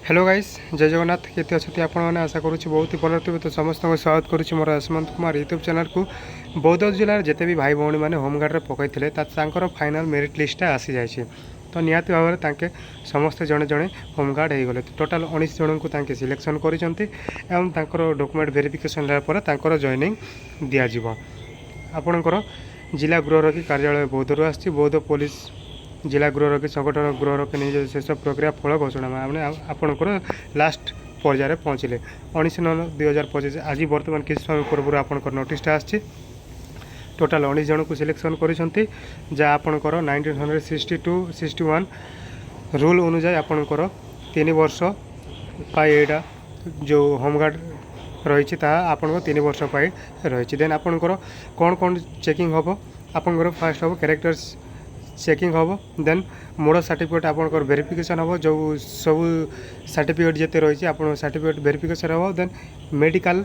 Hello guys जय जगन्नाथ केते अच्छे आपण मैंने आशा करुँच बहुत ही भल थे तो समस्त को स्वागत करुँच मोर यशवंत कुमार यूट्यूब चैनल को। बौद्ध जिलार जिते भी भाई भौणी मैंने होमगार्ड पकई फाइनाल मेरिट लिस्टा आसी जाए तो निहाती भाव में समस्ते जड़े जड़े होमगार्ड हो गले टोटाल 19 जन को सिलेक्शन कर डॉक्यूमेंट वेरिफिकेशन पर जॉइनिंग दिज्व। आपणकर जिला गृहरक्षी कार्यालय बौद्धरू आसी बौद्ध पुलिस जिला गृहरक्षी संगठन गृहरक्षी निज शेष प्रक्रिया फल घोषणा मैंने आपणकर लास्ट पर्यायर पहुँचले 19/9/2025 आज बर्तमान किसी समय पूर्व आपंकर नोटिसटा आसी टोटाल 19 जन को सिलेक्शन करिसेंती जहाँ आपणकर 1962-61 रूल अनुजाई आपणकर 3 वर्ष पाइटा जो होमगार्ड रही आपंकर 3 वर्ष पाई रही। देन आपणकर कौन कौन चेकिंग हम आपंकर फास्ट हम कैरेक्टर्स चेकिंग हम देन मोड़ सर्टिफिकेट आपंकर वेरिफिकेशन हम जो सब सर्टिफिकेट जिते रही आप सर्टिफिकेट वेरिफिकेशन हम देन मेडिकल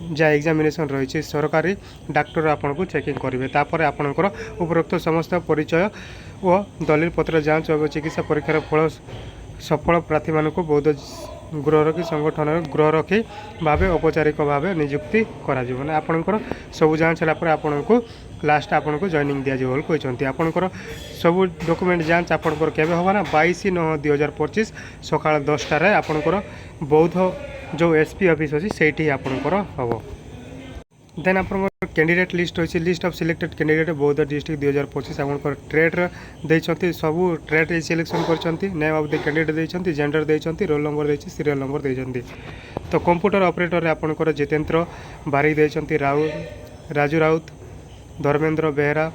जहाँ एग्जामिनेशन रही सरकारी डाक्टर आपन को चेकिंग करेंगे तापर आपणकर उपरोक्त समस्त परिचय और दलील पत्र जांच और चिकित्सा परीक्षार फल सफल प्रार्थी मानक बौद्ध गृहरक्षी संगठन गृहरक्षी भाव औपचारिक भाव नियुक्ति कर आपणकर सब जांच है आपण को लास्ट आपन को जॉइनिंग दिज्व कहते आपणकर सब डॉक्यूमेंट जांच आपणकर केबे होगा ना 22/9/2025 सका 10टार आपणकर बौद्ध जो एसपी ऑफिस अच्छी से आपणकर हम। देन आप कैंडिडेट लिस्ट अच्छी लिस्ट ऑफ सिलेक्टेड कैंडिडेट बौद्ध डिस्ट्रिक्ट 2025 आपंकर ट्रेड्रे देते सब ट्रेड सिलेक्शन कर नेम ऑफ द कैंडिडेट देते जेंडर देते रोल नंबर देते सीरियल नंबर देते। तो कंप्यूटर ऑपरेटर आपंकर जितेंद्र बारिक देते राजू राउत धर्मेंद्र बेहरा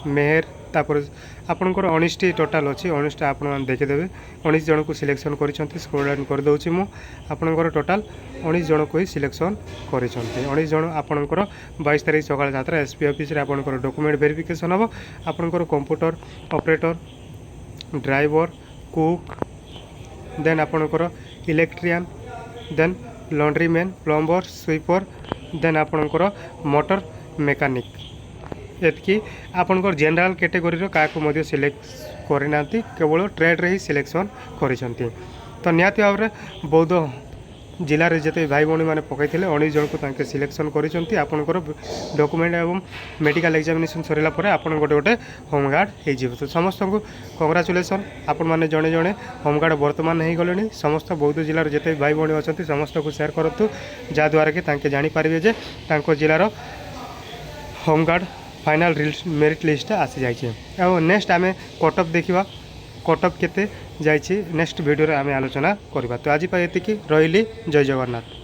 मेहर तापर आपंकर 19 टोटाल अच्छी 19 आप देखीदेवे 19 जन को सिलेक्शन कर स्क्रोल करदे मुझे टोटाल 19 जन को ही सिलेक्शन कर 19 जन आपंकर 22 तारीख सकाल 7 एसपी ऑफिस रे आपंकर डॉक्यूमेंट वेरिफिकेशन हम आपंकर computer operator driver cook then आपंकर electrician then laundry man plumber sweeper then आपंकर मोटर मेकानिक एतकी आपंकर जनरल कैटेगोरी क्या सिलेक्ट करना केवल ट्रेड्रे ही सिलेक्शन कर। तो निहाती भाव में बौद्ध जिले में जिते भाई भौणी मैंने पकई 19 जन को सिलेक्शन करपंकर डॉक्यूमेंट एवं मेडिकल एग्जामिनेशन सरला आपन गोटे गोटे होमगार्ड हो। तो समस्त को कंग्राचुलेसन आपण मैंने जड़े जड़े होमगार्ड बर्तमान हो गले समस्त बौद्ध जिलार जिते भाई भौणी अच्छा समस्त को सेयार करूँ जहाँद्वारा कि जानीपारे जे जिलार होमगार्ड फाइनाल मेरिट लिस्ट आसी जाए। नेक्स्ट आम कटअप देखा कटअप केते जाइए नेक्स्ट वीडियो आम आलोचना करवा। तो आज ये रही जय जगन्नाथ।